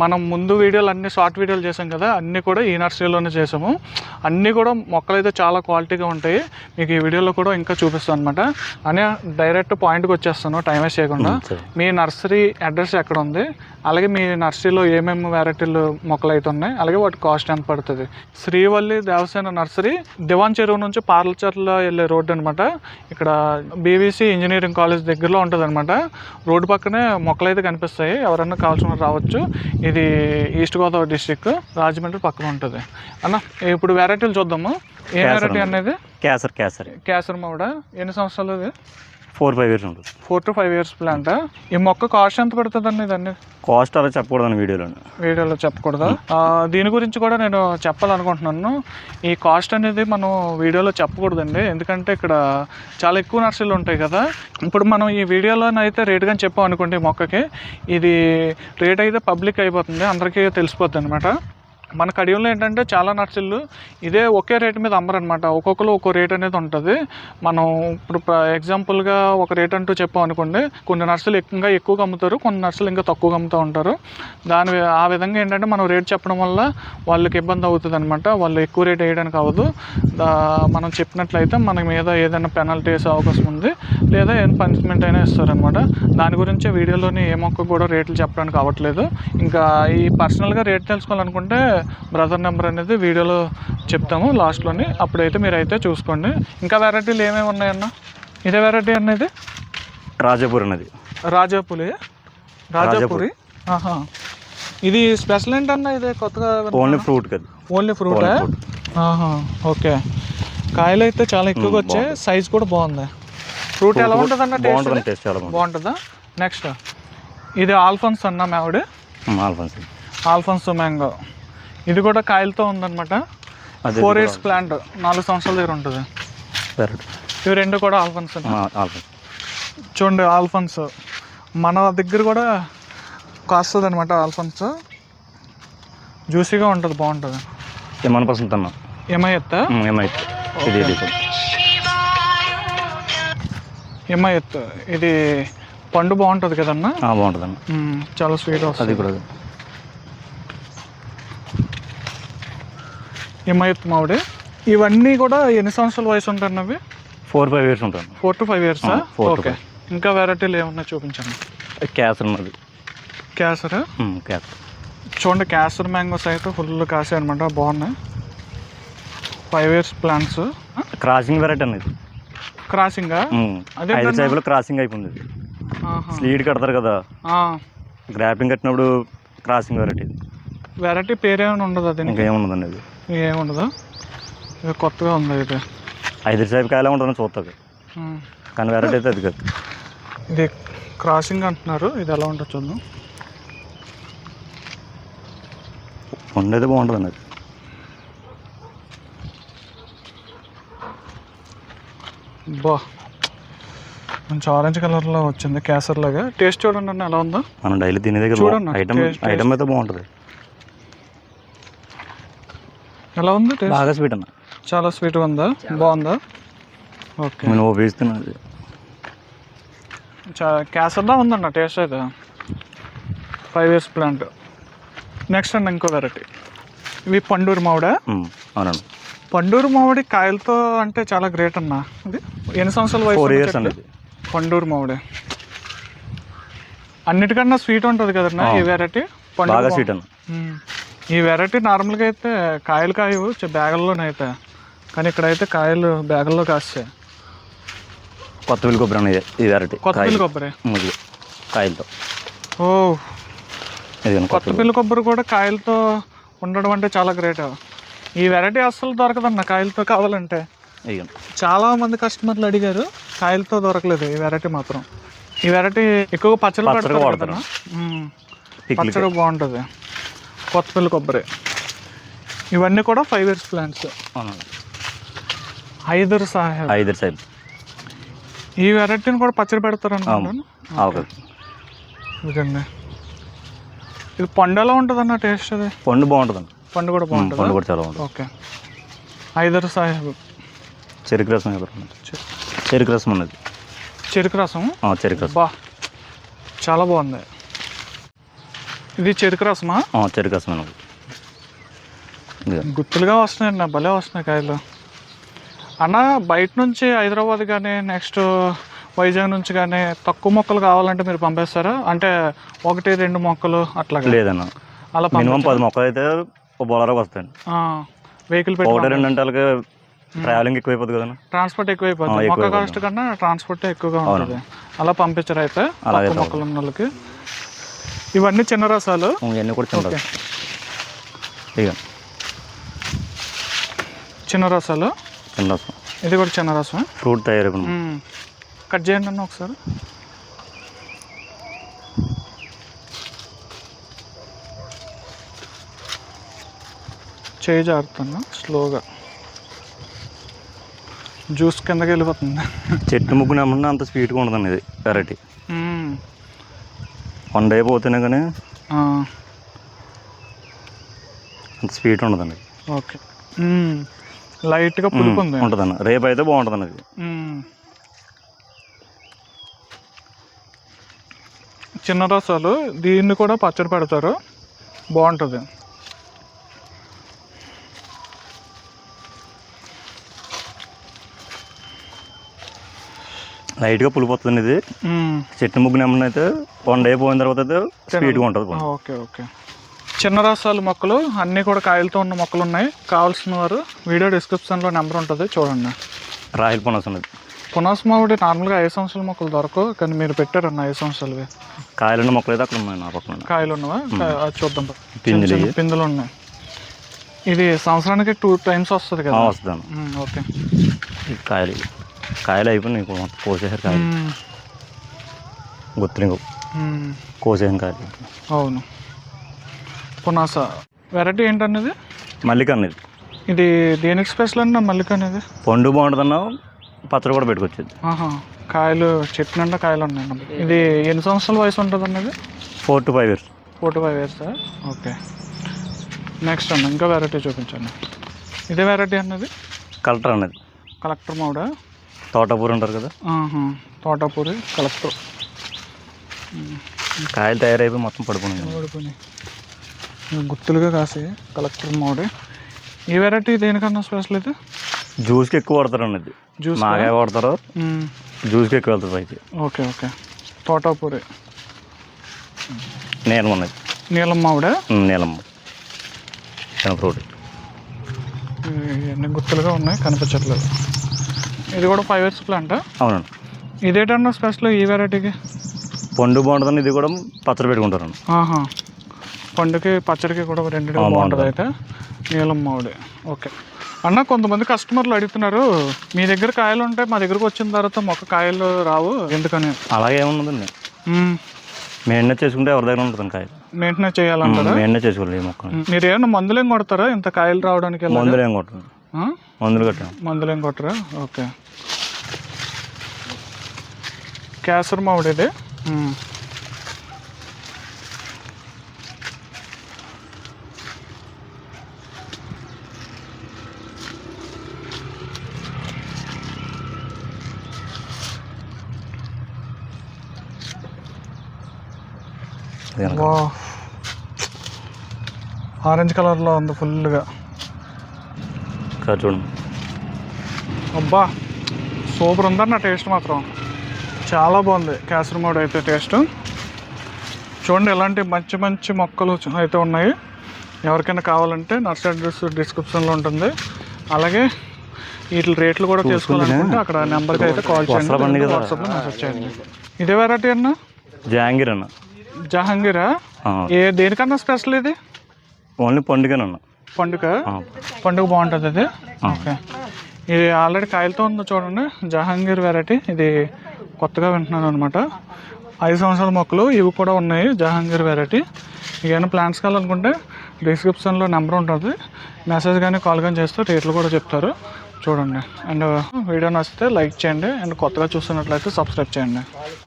మనం ముందు వీడియోలు అన్ని షార్ట్ వీడియోలు చేసాం కదా, అన్నీ కూడా ఈ నర్సరీలోనే చేసాము. అన్నీ కూడా మొక్కలు అయితే చాలా క్వాలిటీగా ఉంటాయి. మీకు ఈ వీడియోలో కూడా ఇంకా చూపిస్తాను అనమాట. అని డైరెక్ట్ పాయింట్కి వచ్చేస్తాను, టైం వేస్ట్ చేయకుండా. మీ నర్సరీ అడ్రస్ ఎక్కడ ఉంది, అలాగే మీ నర్సరీలో ఏమేమి వెరైటీలు మొక్కలు అయితే ఉన్నాయి, అలాగే వాటి కాస్ట్ ఎంత పడుతుంది. శ్రీవల్లి దేవసేన నర్సరీ దివాన్ చెరువు నుంచి పార్లచర్లో వెళ్ళే రోడ్డు అనమాట. ఇక్కడ బీవీసీ ఇంజనీరింగ్ కాలేజ్ దగ్గరలో ఉంటుంది అనమాట. రోడ్డు పక్కనే మొక్కలు అయితే కనిపిస్తాయి, ఎవరన్నా కావాల్సిన రావచ్చు. ఇది ఈస్ట్ గోదావరి డిస్ట్రిక్ట్, రాజమండ్రి పక్కన ఉంటుంది అన్న. ఇప్పుడు వెరైటీలు చూద్దాము. ఏ వెరైటీ అనేది? కేసర్ మామిడ. ఎన్ని సంవత్సరాలు? ఇది 4-5 years ఉంటుంది. 4 to 5 years ప్లాంట్. ఈ మొక్క కాస్ట్ ఎంత పడుతుంది అన్న? ఇదన్నీ కాస్ట్ అలా చెప్పకూడదు వీడియోలో చెప్పకూడదా? దీని గురించి కూడా నేను చెప్పాలనుకుంటున్నాను. ఈ కాస్ట్ అనేది మనం వీడియోలో చెప్పకూడదండి, ఎందుకంటే ఇక్కడ చాలా ఎక్కువ నర్సరీలు ఉంటాయి కదా. ఇప్పుడు మనం ఈ వీడియోలోనైతే రేట్ కానీ చెప్పాం అనుకోండి, మొక్కకి ఇది రేట్ అయితే పబ్లిక్ అయిపోతుంది, అందరికీ తెలిసిపోతుంది అనమాట. మన కడియంలో ఏంటంటే చాలా నర్సరీలు ఇదే ఒకే రేటు మీద అమ్మరనమాట. ఒక్కొక్కరు ఒక్కో రేట్ అనేది ఉంటుంది. మనం ఇప్పుడు ఎగ్జాంపుల్గా ఒక రేట్ అంటూ చెప్పాం అనుకోండి, కొన్ని నర్సరీలు ఇంకా ఎక్కువగా అమ్ముతారు, కొన్ని నర్సరీలు ఇంకా తక్కువగా అమ్ముతూ ఉంటారు. ఆ విధంగా ఏంటంటే మనం రేట్ చెప్పడం వల్ల వాళ్ళకి ఇబ్బంది అవుతుంది అనమాట. వాళ్ళు ఎక్కువ రేట్ వేయడానికి అవ్వదు. మనం చెప్పినట్లయితే మన మీద ఏదైనా పెనాల్టీ వేసే అవకాశం ఉంది, లేదా ఏదైనా పనిష్మెంట్ అయినా ఇస్తారనమాట. దాని గురించి వీడియోలోని ఏ మొక్క కూడా రేట్లు చెప్పడానికి అవ్వట్లేదు. ఇంకా ఈ పర్సనల్గా రేట్ తెలుసుకోవాలనుకుంటే బ్రదర్ నెంబర్ అనేది వీడియోలో చెప్తాము లాస్ట్లోని, అప్పుడైతే మీరు అయితే చూసుకోండి. ఇంకా వెరైటీలు ఏమేమి ఉన్నాయన్న? ఇదే వెరైటీ అనేది రాజాపురి. ఇది స్పెషల్ ఏంటన్నా? ఇది కొత్తగా ఓన్లీ ఫ్రూట్ కదా? Only fruit. ఓకే. కాయలు అయితే చాలా ఎక్కువగా వచ్చాయి, సైజ్ కూడా బాగుంది. ఫ్రూట్ ఎలా ఉంటుంది అన్న? టేస్ట్ బాగుంటుందా? నెక్స్ట్ ఇది ఆల్ఫన్స్ అన్న మామిడి. Alphonse mango. ఇది కూడా కాయలతో ఉందన్నమాట. 4 years ప్లాంట్, 4 సంవత్సరాల దగ్గర ఉంటుంది. ఇవి రెండు కూడా ఆల్ఫన్స్. చూడండి ఆల్ఫన్స్ మన దగ్గర కూడా కాస్తుంది అనమాట. ఆల్ఫన్స్ జ్యూసీగా ఉంటుంది, బాగుంటుంది. ఎమ్ఐఎత్ ఇది పండు బాగుంటుంది కదన్నా? బాగుంటుంది, చాలా స్వీట్ వస్తుంది. హిమాయత్ మామిడి. ఇవన్నీ కూడా ఎన్ని సంవత్సరాల వయసు ఉంటాయి అవి? 4-5 years ఉంటాయి. 4 to 5 years. ఓకే. ఇంకా వెరైటీలు ఏమన్నా చూపించండి. కేసర్. చూడండి కేసర్ మ్యాంగోస్ అయితే ఫుల్ కాసాయి అనమాట, బాగున్నాయి. 5 years ప్లాంట్స్. క్రాసింగ్ వెరైటీ అనేది. క్రాసింగ్? అదే క్రాసింగ్ అయిపోయింది. స్లీడ్ కడతారు కదా, గ్రాపింగ్ కట్టినప్పుడు క్రాసింగ్ వెరైటీ పేరేమైనా ఉండదు? అది ఇంకేముండదండి. అది ఏముండదా? ఇది కొత్తగా ఉంది. అయితే 5 years కాయలా ఉంటుందని చూస్తుంది, కానీ వెరైటీ అయితే అది కాదు. ఇది క్రాసింగ్ అంటున్నారు. ఇది ఎలా ఉంటుంది చూద్దాం. ఉండేది బాగుంటుంది. అది మంచి ఆరెంజ్ కలర్లో వచ్చింది, కేసర్ లాగా. టేస్ట్ చూడండి అన్న ఎలా ఉందో. మనం డైలీ తినేదే చూడండి. ఐటమ్ అయితే బాగుంటుంది. ఎలా ఉంది? బాగా స్వీట్ అన్న. చాలా స్వీట్గా ఉందా? బాగుందా? ఓకే. నేను వేస్తున్నాను. కేసర్లా ఉందన్న టేస్ట్ అయితే. 5 years ప్లాంట్. నెక్స్ట్ అండి ఇంకో వెరైటీ. ఇవి పండూరు మామిడా? అవునండి. పండూరు మామిడి కాయలతో అంటే చాలా గ్రేట్ అన్న. ఇది ఎన్ని సంవత్సరాల వయసు? 4 years అండి. పండూరు మామిడి అన్నిటికన్నా స్వీట్ ఉంటుంది కదన్నా ఈ వెరైటీ. బాగా స్వీట్ అన్న. ఈ వెరైటీ నార్మల్గా అయితే కాయలు కాయవు బ్యాగుల్లోనైతే, కానీ ఇక్కడైతే కాయలు బ్యాగుల్లో కాస్తాయి. కొత్తపల్లి కొబ్బరి అనేది ఈ వెరైటీ. కొత్తపల్లి కొబ్బరి కాయలతో. కొత్తపల్లి కొబ్బరి కూడా కాయలతో ఉండడం అంటే చాలా గ్రేట్. ఈ వెరైటీ అస్సలు దొరకదన్న కాయలతో కావాలంటే. చాలా మంది కస్టమర్లు అడిగారు, కాయలతో దొరకలేదు ఈ వెరైటీ మాత్రం. ఈ వెరైటీ ఎక్కువగా పచ్చడి పెడతారు, పచ్చడి బాగుంటుంది. కొత్తపల్లి కొబ్బరి. ఇవన్నీ కూడా 5 years ప్లాంట్స్. హైదర్ సాహెబ్. ఈ వెరైటీని కూడా పచ్చడి పెడతారు అనుకుంటాను. ఇదండి. ఇది పండు ఎలా ఉంటుంది అన్న టేస్ట్? అది పండు బాగుంటుంది. పండు కూడా బాగుంటుంది. పండు కూడా చాలా బాగుంటుంది. ఓకే. హైదర్ సాహెబ్. చెరుకు రసం ఉన్నది. చెరుకు రసం. చాలా బాగుంది. ఇది చెరుకు రసమా? చెరుకు రసం. గుత్తులుగా వస్తున్నాయండి, నా భలే వస్తున్నాయి కాయలు. అన్న బయట నుంచి హైదరాబాద్ కానీ నెక్స్ట్ వైజాగ్ నుంచి కానీ తక్కువ మొక్కలు కావాలంటే మీరు పంపిస్తారా? అంటే 1-2 మొక్కలు అట్లాగా? లేదన్న, అలా మినిమం 10 మొక్కలు అయితే బోలరాకు వస్తాయండి. వెహికల్ 1-2 అంటే వాళ్ళకి ట్రావెలింగ్ ఎక్కువైపోతుంది కదా, ట్రాన్స్పోర్ట్ ఎక్కువైపోతుంది. మొక్క కాస్ట్ కన్నా ట్రాన్స్పోర్ట్ ఎక్కువగా ఉంటుంది. అలా పంపించరు అయితే తక్కువ మొక్కలు ఉన్న వాళ్ళకి. ఇవన్నీ చిన్న రసాలు, ఇవన్నీ కూడా చిన్న రసం. ఇక చిన్న రసాలు, చిన్న రసం. ఇది కూడా చిన్న రసం. ఫ్రూట్ తయారైపోయింది. కట్ చేయండి అన్న ఒకసారి. చేయి జారుతున్నా స్లోగా, జ్యూస్ కిందకి వెళ్ళిపోతుంది. చెట్టు ముగ్గున ఏమన్నా అంత స్వీట్గా ఉండదండి ఇది వెరైటీ. 1 డే పోతేనే కానీ అంత స్వీట్ ఉండదండి. ఓకే, లైట్గా పులుపు ఉంది ఉంటుందన్న. రేపు అయితే బాగుంటుందండి అది. చిన్న రసాలు, దీన్ని కూడా పచ్చడి పెడతారు, బాగుంటుంది. లైట్గా పులుపు వస్తుంది ఇది. చెట్టు ముగ్గున ఏమన్నా అయితే 1 డే పోయిన తర్వాత అయితే స్వీట్గా ఉంటుంది. Okay okay. చిన్న రసాలు మొక్కలు అన్నీ కూడా కాయలతో ఉన్న మొక్కలు ఉన్నాయి. కావాల్సిన వారు వీడియో డిస్క్రిప్షన్లో నెంబర్ ఉంటుంది, చూడండి. రాయల్ పునాస ఉన్నది. పునాస మామిడి నార్మల్గా 5 సంవత్సరాల మొక్కలు దొరకవు, కానీ మీరు పెట్టారన్న 5 సంవత్సరాలవి. కాయలున్న మొక్కలు అయితే అక్కడ ఉన్నాయి నా పక్కన. కాయలు ఉన్నవా? అది చూద్దాం. పిందులు ఉన్నాయి. ఇది సంవత్సరానికి 2 times వస్తుంది కదా? వస్తుంది. ఓకే. కాయలు అయిపోయినాయి, కోసేసారు కాయలు. గుర్తులు కోసేసాను కాయలు. అవును. పునాస వెరైటీ ఏంటన్నది? మల్లిక అనేది. ఇది దేనికి స్పెషల్ అన్న మల్లిక అనేది? పండు బాగుంటుందన్నా, పచ్చడి కూడా పెట్టుకొచ్చేది. కాయలు చెట్టు నిండా కాయలు ఉన్నాయి. ఇది ఎన్ని సంవత్సరాల వయసు ఉంటుంది అన్నది? 4 to 5 years. 4 to 5 years. Okay. Next అన్న ఇంకా వెరైటీ చూపించండి. ఇదే వెరైటీ అన్నది? కలెక్టర్ అనేది. కలెక్టర్ మామిడా? తోటపూరి అంటారు కదా, తోటపూరి కలెక్టర్. కాయలు తయారైపోయి మొత్తం పడిపోయినాయి. గుత్తులుగా కాసి కలెక్టర్ మామిడి. ఈ వెరైటీ దేనికన్నా స్పెషల్ అయితే? జ్యూస్కి ఎక్కువ వాడతారు అన్నది. జ్యూస్ మాగా వాడతారు, జ్యూస్కి ఎక్కువ వెళ్తారు పైకి. Okay okay. తోటపూరి. నీలం ఉన్నది. నీలం మామిడా? నీలమ్మ చిన్న ఫ్రూట్. ఇవన్నీ గుత్తులుగా ఉన్నాయి, కనిపించట్లేదు. ఇది కూడా 5 years ప్లాంట్? అవునండి. ఇదేటన్నా స్పెషల్ ఈ వెరైటీకి? పండు బాగుంటుందండి, ఇది కూడా పచ్చడి పెట్టుకుంటారు. పండుకి పచ్చడికి కూడా రెండింటికి బాగుంటుంది అయితే. నీలం మామిడి. ఓకే అన్న, కొంతమంది కస్టమర్లు అడుగుతున్నారు, మీ దగ్గర కాయలు ఉంటాయి, మా దగ్గరకు వచ్చిన తర్వాత మొక్క కాయలు రావు ఎందుకని? అలాగే ఏమున్నదండి, మెయింటెనెన్స్ చేసుకుంటే ఎవరి దగ్గర ఉంటుంది కాయలు. మెయింటెనెన్స్ చేయాలంటారా? మెయింటెనెన్స్ చేసుకోవాలి. మొక్క మీరు ఏమన్నా మందులు ఏం కొడతారా ఇంత కాయలు రావడానికి? మందులు ఏం కొట్టరు. మందులు ఏం కొట్టరా? ఓకే. కేసర్ మామిడి ఇది. ఆరెంజ్ కలర్లో ఉంది ఫుల్గా. చూడండి, అబ్బా సూపర్ ఉందన్న. టేస్ట్ మాత్రం చాలా బాగుంది కేసరి మామిడి అయితే టేస్ట్. చూడండి, ఇలాంటి మంచి మంచి మొక్కలు అయితే ఉన్నాయి. ఎవరికైనా కావాలంటే నర్సరీ అడ్రస్ డిస్క్రిప్షన్లో ఉంటుంది. అలాగే వీటి రేట్లు కూడా తెలుసుకోవాలనుకుంటే అక్కడ నెంబర్కి అయితే కాల్ చేయండి, వాట్సాప్లో మెసేజ్ చేయండి. ఇదే వెరైటీ అన్న? జహాంగీర్ అన్న. జహాంగీరా? దేనికన్నా స్పెషల్ ఇది? ఓన్లీ పండుగనన్నా. పండుగ బాగుంటుంది అది. ఓకే. ఇది ఆల్రెడీ కాయలతో ఉందో చూడండి, జహాంగీర్ వెరైటీ. ఇది కొత్తగా వింటున్నాను అనమాట. 5 సంవత్సరాల మొక్కలు ఇవి కూడా ఉన్నాయి, జహాంగీర్ వెరైటీ. ఏమైనా ప్లాంట్స్ కావాలనుకుంటే డిస్క్రిప్షన్లో నెంబర్ ఉంటుంది, మెసేజ్ కానీ కాల్ కానీ చేస్తే రేట్లు కూడా చెప్తారు, చూడండి. అండ్ వీడియో నచ్చితే లైక్ చేయండి, అండ్ కొత్తగా చూస్తున్నట్లయితే సబ్స్క్రైబ్ చేయండి.